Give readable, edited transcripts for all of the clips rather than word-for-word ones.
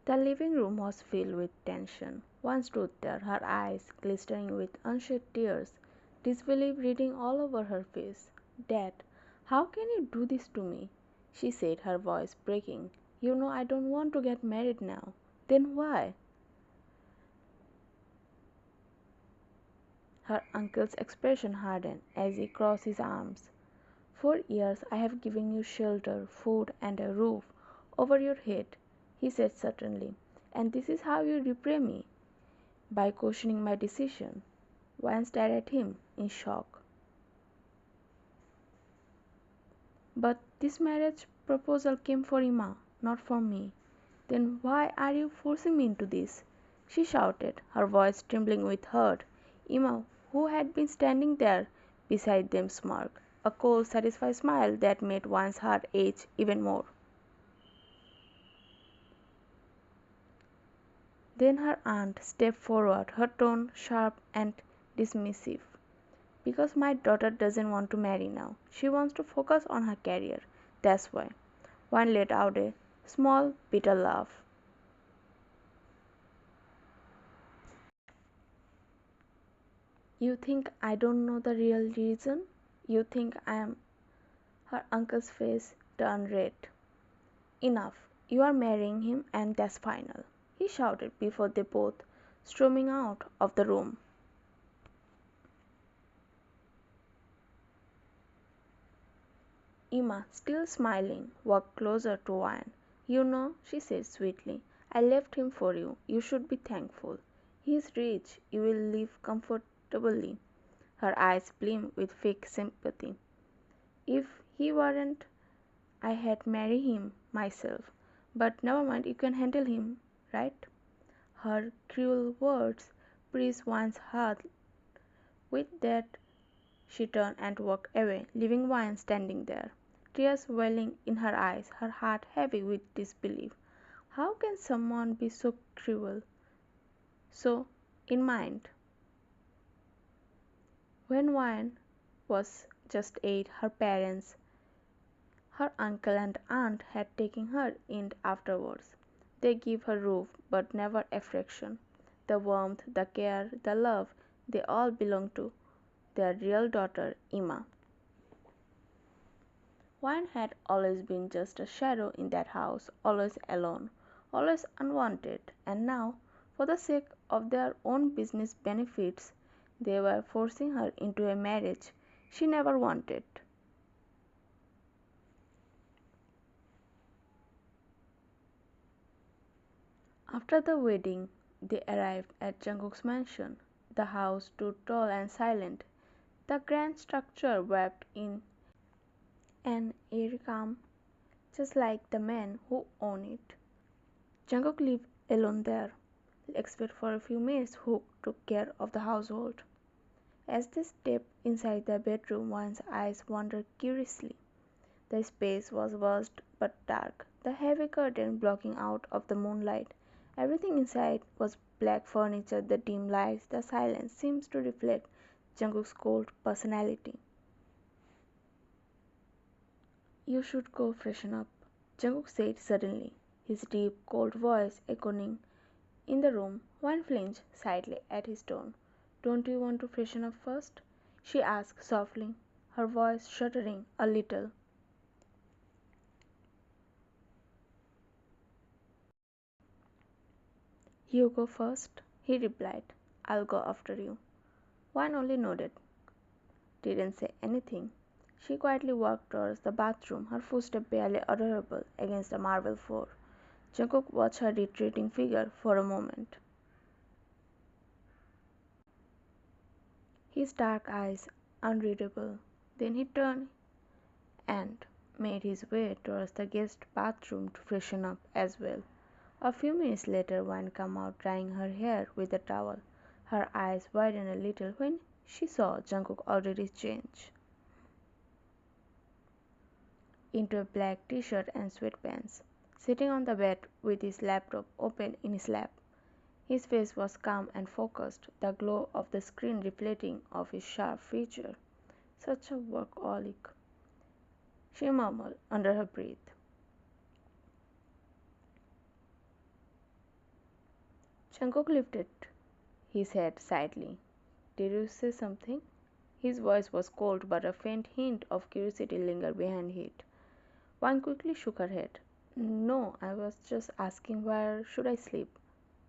The living room was filled with tension. One stood there, her eyes glistening with unshed tears, disbelief reading all over her face. "Dad, how can you do this to me?" she said, her voice breaking. "You know I don't want to get married now." "Then why?" Her uncle's expression hardened as he crossed his arms. "For years I have given you shelter, food, and a roof over your head," he said suddenly, "and this is how you repay me, by questioning my decision." Wayne stared at him in shock. "But this marriage proposal came for Emma, not for me." "Then why are you forcing me into this?" she shouted, her voice trembling with hurt. Emma, who had been standing there beside them, smirked, a cold, satisfied smile that made one's heart ache even more. Then her aunt stepped forward, her tone sharp and dismissive. "Because my daughter doesn't want to marry now. She wants to focus on her career. That's why." One let out a small, bitter laugh. "You think I don't know the real reason? You think I am—" Her uncle's face turned red. "Enough. You are marrying him, and that's final," he shouted before they both storming out of the room. Emma, still smiling, walked closer to Wayne. "You know," she said sweetly, "I left him for you. You should be thankful. He is rich. You will live comfortably." Her eyes gleamed with fake sympathy. "If he weren't, I had married him myself. But never mind, you can handle him, right?" Her cruel words pierced Wayne's heart. With that she turned and walked away, leaving Wayne standing there, tears welling in her eyes, her heart heavy with disbelief. How can someone be so cruel, so inhuman? When Wayne was just 8, her parents, her uncle and aunt, had taken her in afterwards. They gave her roof, but never affection. The warmth, the care, the love, they all belonged to their real daughter, Emma. Wayne had always been just a shadow in that house, always alone, always unwanted, and now, for the sake of their own business benefits, they were forcing her into a marriage she never wanted. After the wedding, they arrived at Jungkook's mansion. The house stood tall and silent, the grand structure wrapped in an eerie calm, just like the man who owned it. Jungkook lived alone there, except for a few maids who took care of the household. As they stepped inside the bedroom, one's eyes wandered curiously. The space was vast but dark, the heavy curtain blocking out of the moonlight. Everything inside was black furniture, the dim lights, the silence seemed to reflect Jungkook's cold personality. "You should go freshen up," Jungkook said suddenly, his deep, cold voice echoing in the room. One flinched slightly at his tone. "Don't you want to freshen up first?" she asked softly, her voice shuddering a little. "You go first," he replied. "I'll go after you." One only nodded, didn't say anything. She quietly walked towards the bathroom, her footsteps barely audible against the marble floor. Jungkook watched her retreating figure for a moment, his dark eyes unreadable. Then he turned and made his way towards the guest bathroom to freshen up as well. A few minutes later Wine came out drying her hair with a towel. Her eyes widened a little when she saw Jungkook already changed into a black t-shirt and sweatpants, sitting on the bed with his laptop open in his lap. His face was calm and focused, the glow of the screen reflecting off his sharp features. "Such a workaholic," she murmured under her breath. Jungkook lifted his head slightly. Did you say something? His voice was cold, but a faint hint of curiosity lingered behind it. Wang quickly shook her head. No, I was just asking where should I sleep?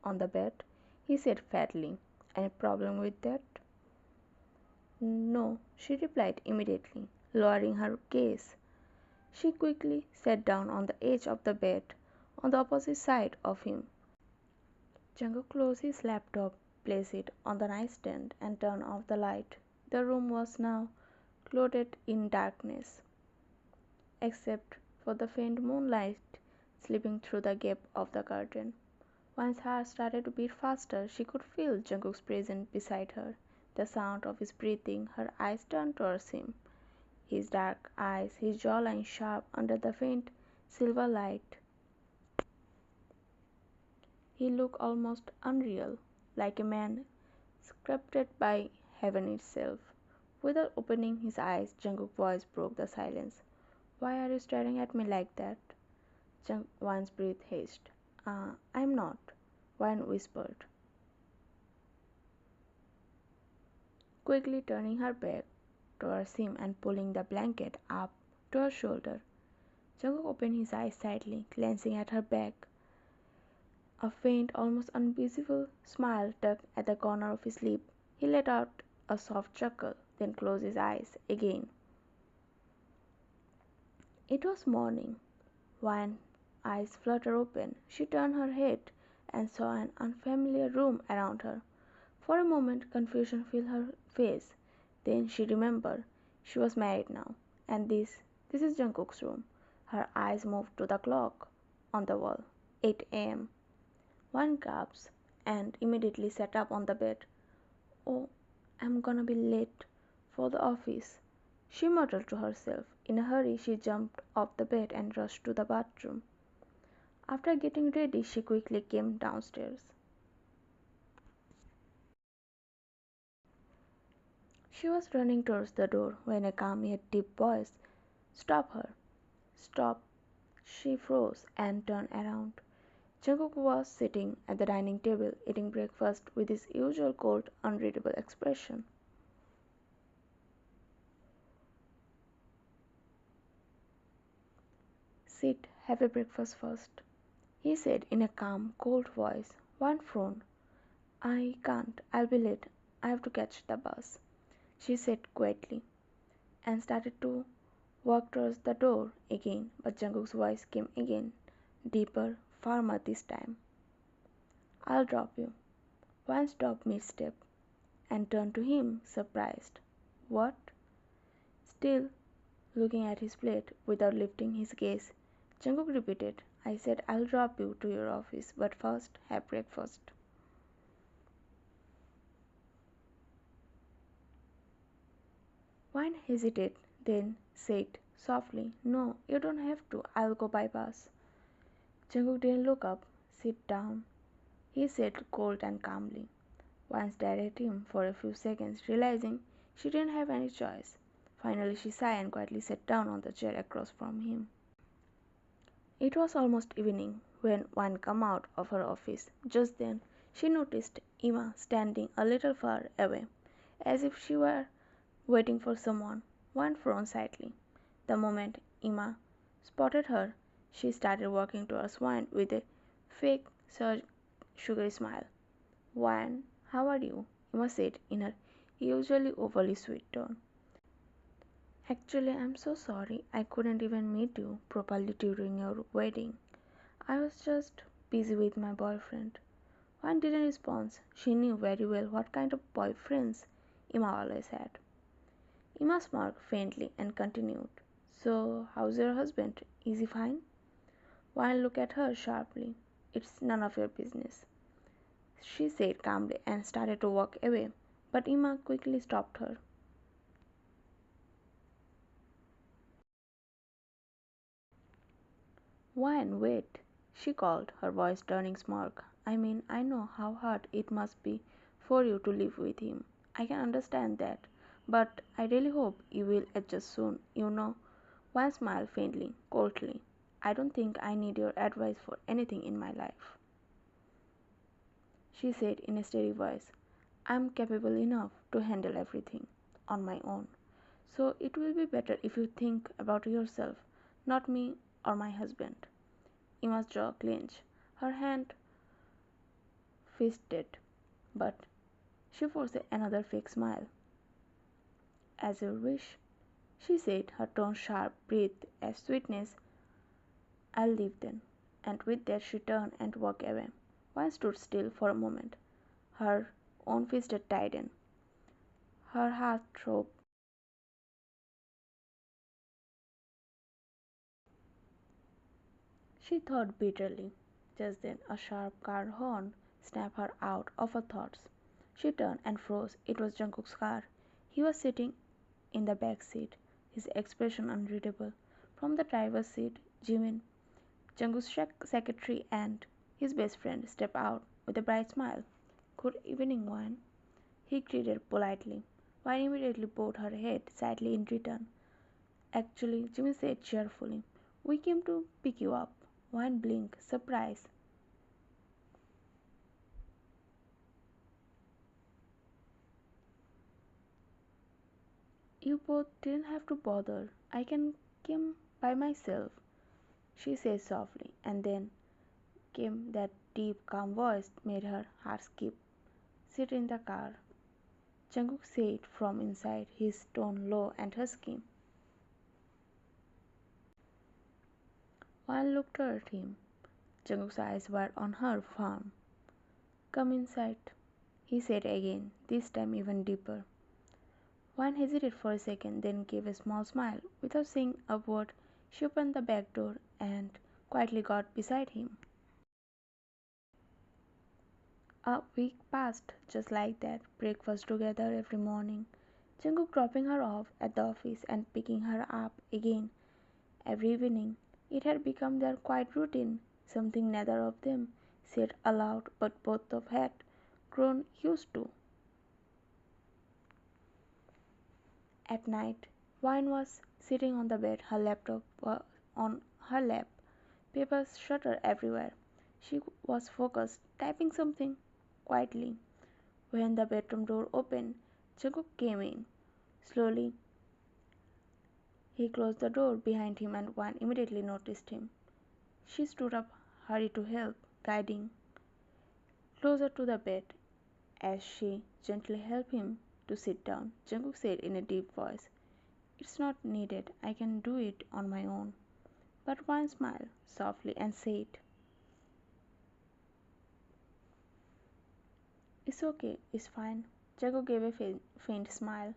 On the bed, he said fatly. Any problem with that? No, she replied immediately, lowering her gaze. She quickly sat down on the edge of the bed, on the opposite side of him. Jungkook closed his laptop, placed it on the nightstand, and turned off the light. The room was now clothed in darkness, except for the faint moonlight slipping through the gap of the curtain. Once her heart started to beat faster, she could feel Jungkook's presence beside her, the sound of his breathing. Her eyes turned towards him, his dark eyes, his jawline sharp under the faint silver light. He looked almost unreal, like a man sculpted by heaven itself. Without opening his eyes, Jungkook's voice broke the silence. Why are you staring at me like that? Wan's breath hissed. I'm not, Wan whispered, quickly turning her back towards him and pulling the blanket up to her shoulder. Jungkook opened his eyes slightly, glancing at her back. A faint, almost invisible smile tugged at the corner of his lip. He let out a soft chuckle, then closed his eyes again. It was morning. Wan's eyes fluttered open. She turned her head and saw an unfamiliar room around her. For a moment confusion filled her face. Then she remembered she was married now, and this is Jungkook's room. Her eyes moved to the clock on the wall. 8 a.m. One gasped and immediately sat up on the bed. Oh, I'm gonna be late for the office, she muttered to herself. In a hurry, she jumped off the bed and rushed to the bathroom. After getting ready, she quickly came downstairs. She was running towards the door when a calm yet deep voice stopped her. Stop! She froze and turned around. Jungkook was sitting at the dining table eating breakfast with his usual cold, unreadable expression. Sit, have a breakfast first, he said in a calm, cold voice. One frowned. I can't. I'll be late. I have to catch the bus, she said quietly, and started to walk towards the door again, but Jungkook's voice came again, deeper, firmer this time. I'll drop you. Wan stopped mid-step and turned to him, surprised. What? Still looking at his plate without lifting his gaze, Jungkook repeated, I said I'll drop you to your office, but first have breakfast. Wan hesitated, then said softly, no, you don't have to. I'll go by bus. Jungkook didn't look up. Sit down, he said cold and calmly. Wan stared at him for a few seconds, realizing she didn't have any choice. Finally she sighed and quietly sat down on the chair across from him. It was almost evening when Wan came out of her office. Just then she noticed Emma standing a little far away, as if she were waiting for someone. Wan frowned slightly. The moment Emma spotted her, she started walking towards Wan with a fake sugary smile. Wan, how are you? Emma said in her usually overly sweet tone. Actually, I'm so sorry I couldn't even meet you properly during your wedding. I was just busy with my boyfriend. Wan didn't respond. She knew very well what kind of boyfriends Emma always had. Emma smiled faintly and continued, so, how's your husband? Is he fine? Wan looked at her sharply. It's none of your business, she said calmly and started to walk away, but Emma quickly stopped her. Wan, wait, she called, her voice turning smirk. I mean, I know how hard it must be for you to live with him. I can understand that, but I really hope you will adjust soon, you know. Wan smiled faintly, coldly. I don't think I need your advice for anything in my life. she said in a steady voice. I'm capable enough to handle everything on my own. So it will be better if you think about yourself, not me or my husband. Emma's jaw clenched, her hand fisted, but she forced another fake smile. As you wish, she said, her tone sharp, breathed as sweetness. I'll leave then. And with that she turned and walked away. Wine stood still for a moment. Her own fist tightened. Her heart throbbed. She thought bitterly. Just then a sharp car horn snapped her out of her thoughts. She turned and froze. It was Jungkook's car. He was sitting in the back seat, his expression unreadable. From the driver's seat, Jimin, Jungkook's secretary and his best friend, stepped out with a bright smile. Good evening, Wan, he greeted politely. Wan immediately bowed her head slightly in return. Actually, Jimmy said cheerfully, we came to pick you up. Wan blinked, surprise. You both didn't have to bother. I can come by myself, she said softly, and then came that deep, calm voice made her heart skip. Sit in the car, Jungkook said from inside, his tone low and husky. Wan looked at him. Jungkook's eyes were on her firm. Come inside, he said again, this time even deeper. Wan hesitated for a second, then gave a small smile. Without saying a word, she opened the back door and quietly got beside him. A week passed just like that, breakfast together every morning. Jungkook dropping her off at the office and picking her up again every evening. It had become their quiet routine, something neither of them said aloud but both of had grown used to. At night, Wine was sitting on the bed, her laptop was on her lap, papers shuttered everywhere. She was focused, typing something quietly. When the bedroom door opened, Jungkook came in. Slowly, he closed the door behind him and Wine immediately noticed him. She stood up, hurried to help, guiding closer to the bed. As she gently helped him to sit down, Jungkook said in a deep voice, it's not needed, I can do it on my own. But Wine smiled softly and said, it's okay, it's fine. Jungkook gave a faint smile,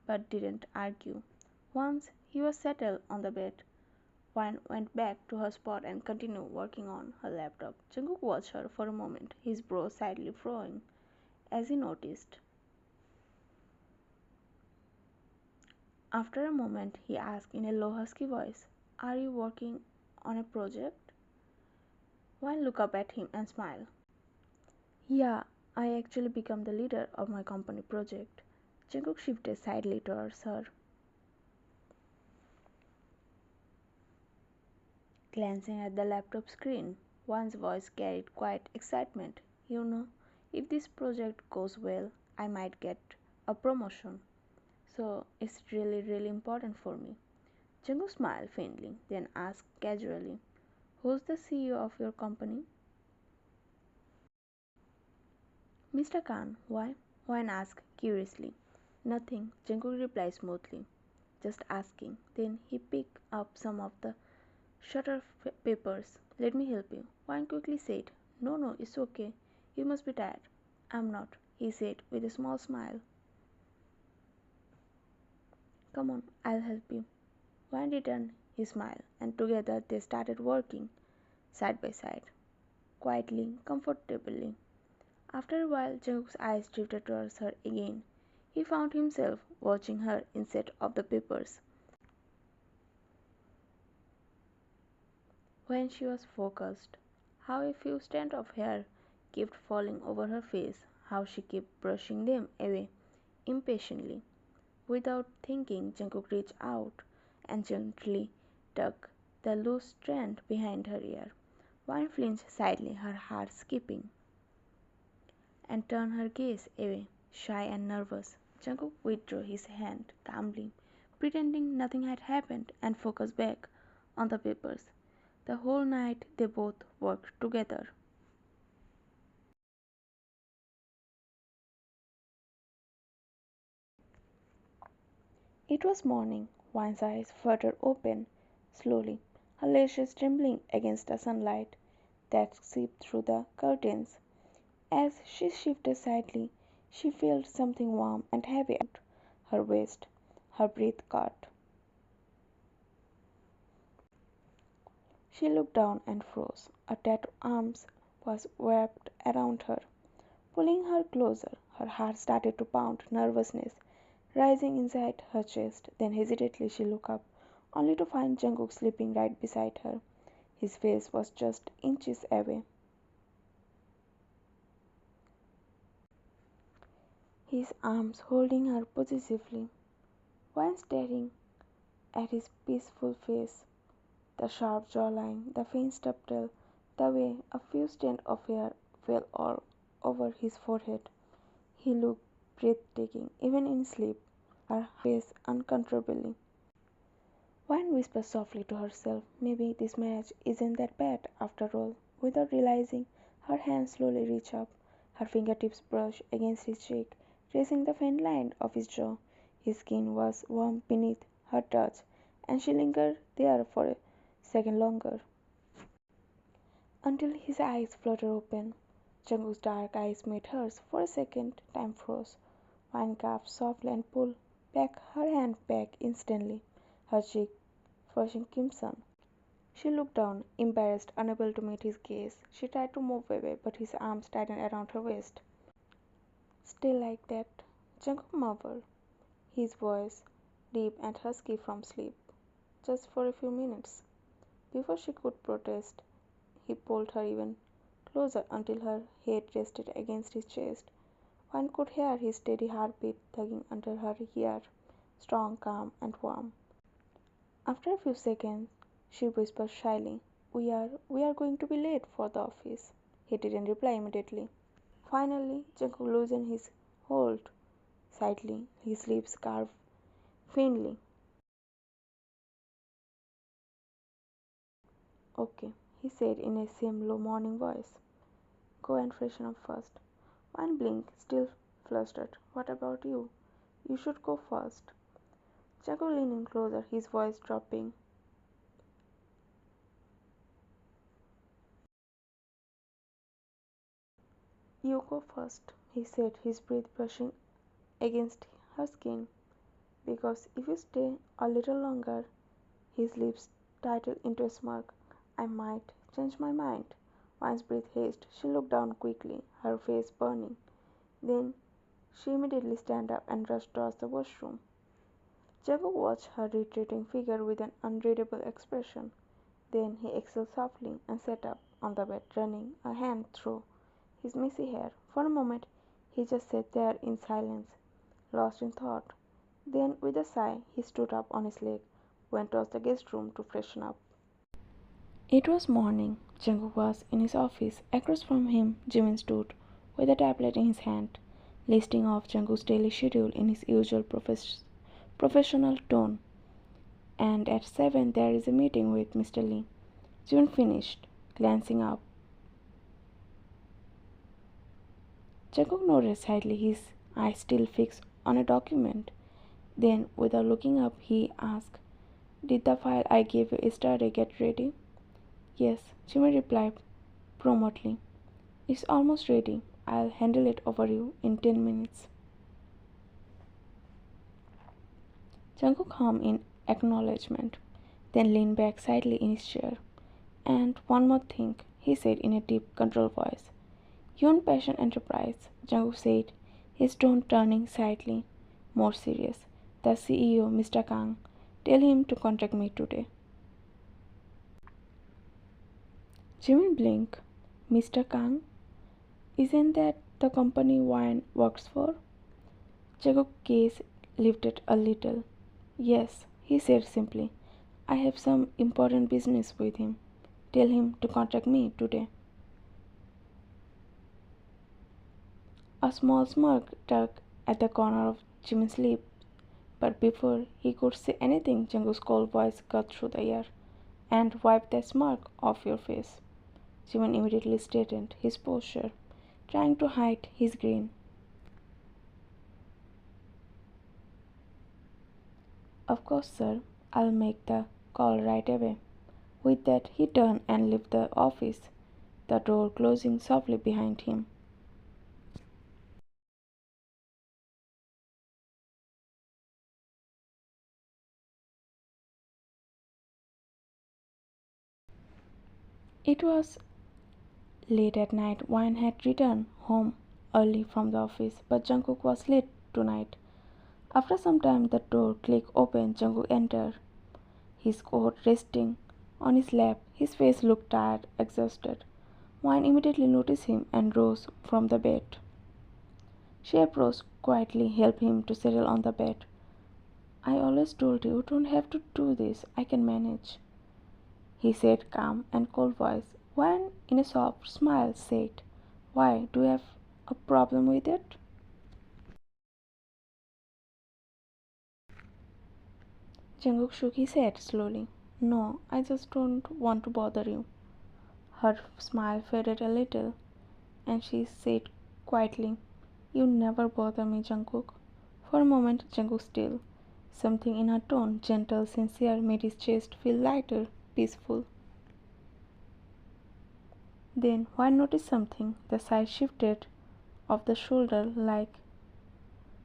but didn't argue. Once he was settled on the bed, Wine went back to her spot and continued working on her laptop. Jungkook watched her for a moment, his brows slightly furrowing, as he noticed. After a moment, he asked in a low, husky voice, are you working on a project? Wine looked up at him and smiled. Yeah, I actually become the leader of my company project. Jungkook shifted slightly towards her, glancing at the laptop screen. One's voice carried quiet excitement. You know, if this project goes well, I might get a promotion. So it's really important for me. Jungkook smiled faintly, then asked casually, who's the CEO of your company? Mr. Khan, why? Wine asked curiously. Nothing, Jungkook replied smoothly. Just asking. Then he picked up some of the shutter papers. Let me help you. Wine quickly said, no, no, it's okay. You must be tired. I'm not, he said with a small smile. Come on, I'll help you. Wine returned his smile, and together they started working, side by side, quietly, comfortably. After a while, Jungkook's eyes drifted towards her again. He found himself watching her instead of the papers. When she was focused, how a few strands of hair kept falling over her face, how she kept brushing them away impatiently. Without thinking, Jungkook reached out and gently tugged the loose strand behind her ear. One flinched slightly, her heart skipping. and turned her gaze away, shy and nervous. Jungkook withdrew his hand calmly, pretending nothing had happened, and focused back on the papers. The whole night they both worked together. It was morning. Wine's eyes fluttered open, slowly, her lashes trembling against the sunlight that seeped through the curtains. As she shifted slightly, she felt something warm and heavy around her waist. Her breath caught. She looked down and froze. A tattooed arm was wrapped around her, pulling her closer. Her heart started to pound, nervousness rising inside her chest. Then hesitantly she looked up, only to find Jungkook sleeping right beside her. His face was just inches away, his arms holding her possessively. While staring at his peaceful face, the sharp jawline, the faint stubble, the way a few strands of hair fell all over his forehead, he looked breathtaking, even in sleep. Her face uncontrollably. Wine whispered softly to herself, maybe this marriage isn't that bad after all. Without realizing, her hand slowly reached up, her fingertips brushed against his cheek, tracing the faint line of his jaw. His skin was warm beneath her touch, and she lingered there for a second longer, until his eyes fluttered open. Jungkook's dark eyes met hers. For a second, time froze. Wine gasped softly and pulled back her hand back instantly, her cheek flushing crimson. She looked down, embarrassed, unable to meet his gaze. She tried to move away, but his arms tightened around her waist. Stay like that, Jungkook murmured, his voice deep and husky from sleep. Just for a few minutes. Before she could protest, he pulled her even closer until her head rested against his chest. One could hear his steady heartbeat thugging under her ear, strong, calm, and warm. After a few seconds, she whispered shyly, "We are going to be late for the office." He didn't reply immediately. Finally, Jungkook loosened his hold slightly, his lips curved faintly. "Okay," he said in a same low morning voice. "Go and freshen up first." One blinked, still flustered. "What about you? You should go first." Jungkook leaned in closer, his voice dropping. "You go first," he said, his breath brushing against her skin. "Because if you stay a little longer," his lips tightened into a smirk, "I might change my mind." Once breath hissed, she looked down quickly, her face burning. Then she immediately stood up and rushed towards the washroom. Jacob watched her retreating figure with an unreadable expression. Then he exhaled softly and sat up on the bed, running a hand through his messy hair. For a moment he just sat there in silence, lost in thought. Then, with a sigh, he stood up on his leg, went towards the guest room to freshen up. It was morning. Jungkook was in his office. Across from him, Jimin stood, with a tablet in his hand, listing off Jungkook's daily schedule in his usual professional tone. "And at 7 there is a meeting with Mr. Lee." Jimin finished, glancing up. Jungkook nodded slightly, his eyes still fixed on a document. Then, without looking up, he asked, "Did the file I gave you yesterday get ready?" "Yes," Jimmy replied promptly. "It's almost ready. I'll handle it over you in 10 minutes." Jungkook hummed in acknowledgement, then leaned back slightly in his chair. "And one more thing," he said in a deep, controlled voice. "Yon Passion Enterprise," Jungkook said, his tone turning slightly more serious. "The CEO, Mr. Kang, tell him to contact me today." Jimin blinked. "Mr. Kang? Isn't that the company Wine works for?" Jungkook's gaze lifted a little. "Yes," he said simply. "I have some important business with him. Tell him to contact me today." A small smirk tugged at the corner of Jimin's lip, but before he could say anything, Jungkook's cold voice cut through the air. "And wipe that smirk off your face." Jimin immediately straightened his posture, trying to hide his grin. "Of course, sir. I'll make the call right away." With that, he turned and left the office, the door closing softly behind him. It was late at night. Wayne had returned home early from the office, but Jungkook was late tonight. After some time, the door clicked open. Jungkook entered, his coat resting on his lap. His face looked tired, exhausted. Wayne immediately noticed him and rose from the bed. She approached quietly, helped him to settle on the bed. "I always told you don't have to do this. I can manage," he said, calm and cold voice. Wayne, in a soft smile, said, "Why, do you have a problem with it?" Jungkook shook his head slowly. "No, I just don't want to bother you." Her smile faded a little, and she said quietly, "You never bother me, Jungkook." For a moment, Jungkook still. Something in her tone, gentle, sincere, made his chest feel lighter, peaceful. Then Juan noticed something. The side shifted of the shoulder, like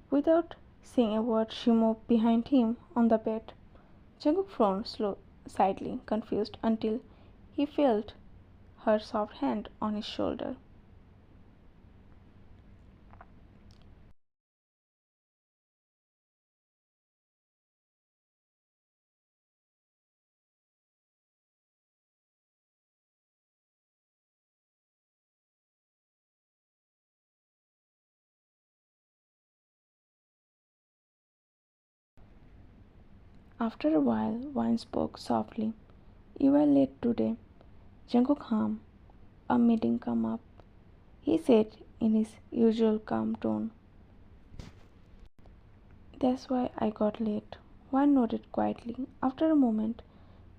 without saying a word, she moved behind him on the bed. Jungkook frowned slightly, confused, until he felt her soft hand on his shoulder. After a while, Wine spoke softly. "You were late today." Jungkook hummed. "A meeting come up," he said in his usual calm tone. "That's why I got late." Wine nodded quietly. After a moment,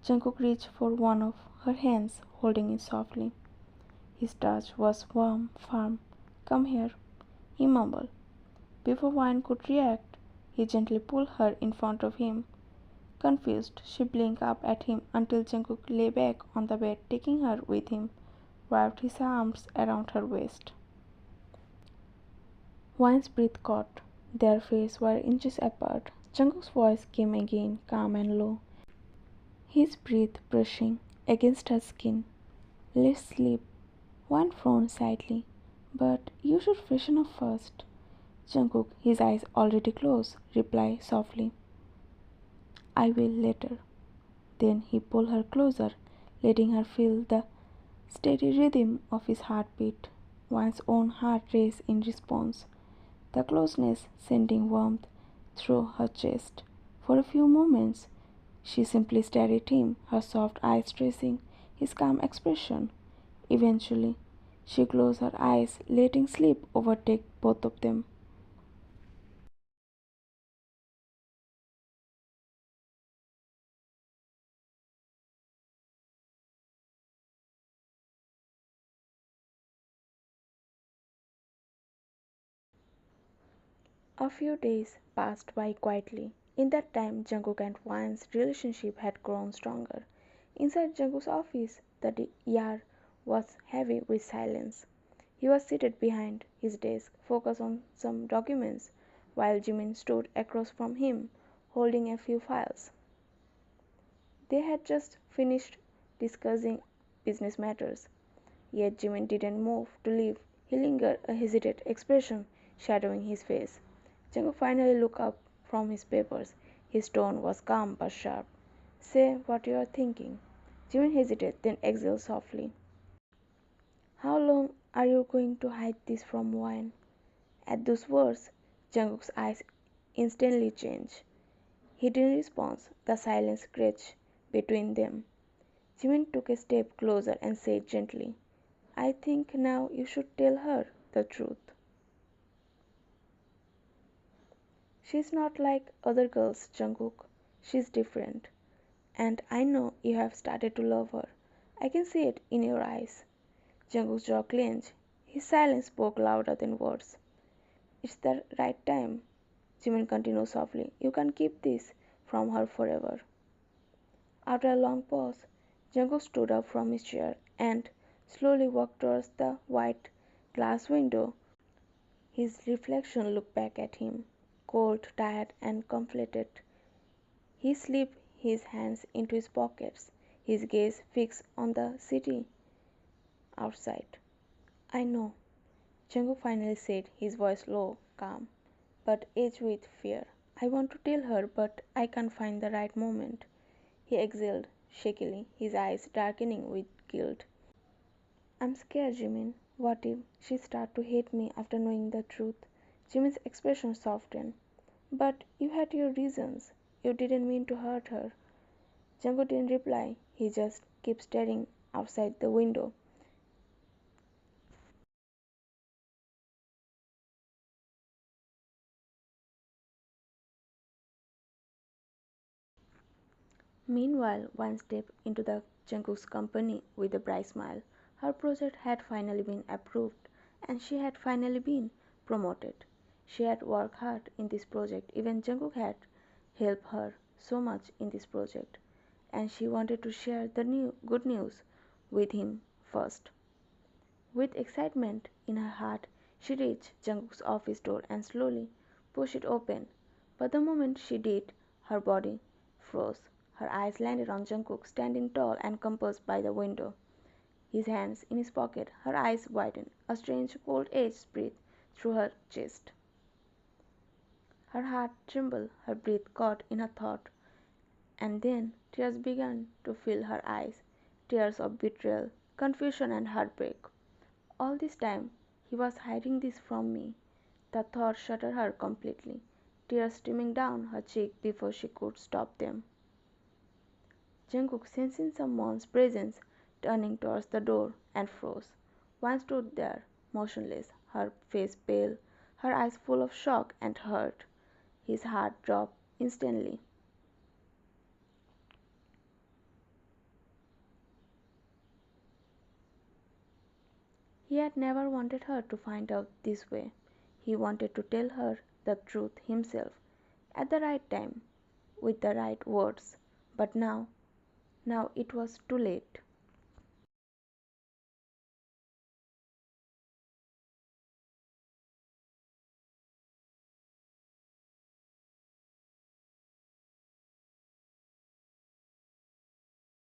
Jungkook reached for one of her hands, holding it softly. His touch was warm, firm. "Come here," he mumbled. Before Wine could react, he gently pulled her in front of him. Confused, she blinked up at him until Jungkook lay back on the bed, taking her with him, wrapped his arms around her waist. Wine's breath caught. Their faces were inches apart. Jungkook's voice came again, calm and low, his breath brushing against her skin. "Let's sleep." Wine frowned slightly. "But you should freshen up first." Jungkook, his eyes already closed, replied softly, "I will later." Then he pulled her closer, letting her feel the steady rhythm of his heartbeat. One's own heart raced in response, the closeness sending warmth through her chest. For a few moments she simply stared at him, her soft eyes tracing his calm expression. Eventually she closed her eyes, letting sleep overtake both of them. A few days passed by quietly. In that time, Jungkook and Hwan's relationship had grown stronger. Inside Jungkook's office, the air was heavy with silence. He was seated behind his desk, focused on some documents, while Jimin stood across from him, holding a few files. They had just finished discussing business matters, yet Jimin didn't move to leave. He lingered, a hesitant expression shadowing his face. Jungkook finally looked up from his papers. His tone was calm but sharp. "Say what you are thinking." Jimin hesitated, then exhaled softly. "How long are you going to hide this from Wine?" At those words, Jungkook's eyes instantly changed. He didn't respond. The silence stretched between them. Jimin took a step closer and said gently, "I think now you should tell her the truth." She's not like other girls, Jungkook. She's different. And I know you have started to love her. I can see it in your eyes. Jungkook's jaw clenched. His silence spoke louder than words. It's the right time, Jimin continued softly. You can't keep this from her forever. After a long pause, Jungkook stood up from his chair and slowly walked towards the white glass window. His reflection looked back at him, cold, tired, and conflicted. He slipped his hands into his pockets, his gaze fixed on the city outside. I know, Jungkook finally said, his voice low, calm, but edged with fear. I want to tell her, but I can't find the right moment. He exhaled shakily, his eyes darkening with guilt. I'm scared, Jimin. What if she starts to hate me after knowing the truth? Jimin's expression softened. But you had your reasons. You didn't mean to hurt her. Jungkook didn't reply. He just kept staring outside the window. Meanwhile, one stepped into the Jungkook's company with a bright smile. Her project had finally been approved, and she had finally been promoted. She had worked hard in this project. Even Jungkook had helped her so much in this project, and she wanted to share the good news with him first. With excitement in her heart, she reached Jungkook's office door and slowly pushed it open. But the moment she did, her body froze. Her eyes landed on Jungkook standing tall and composed by the window, his hands in his pocket. Her eyes widened. A strange cold edge breathed through her chest. Her heart trembled, her breath caught in her throat, and then tears began to fill her eyes, tears of betrayal, confusion, and heartbreak. All this time he was hiding this from me. The thought shattered her completely, tears streaming down her cheek before she could stop them. Jungkook, sensing someone's presence, turning towards the door, and froze. One stood there, motionless, her face pale, her eyes full of shock and hurt. His heart dropped instantly. He had never wanted her to find out this way. He wanted to tell her the truth himself, at the right time, with the right words. But now it was too late.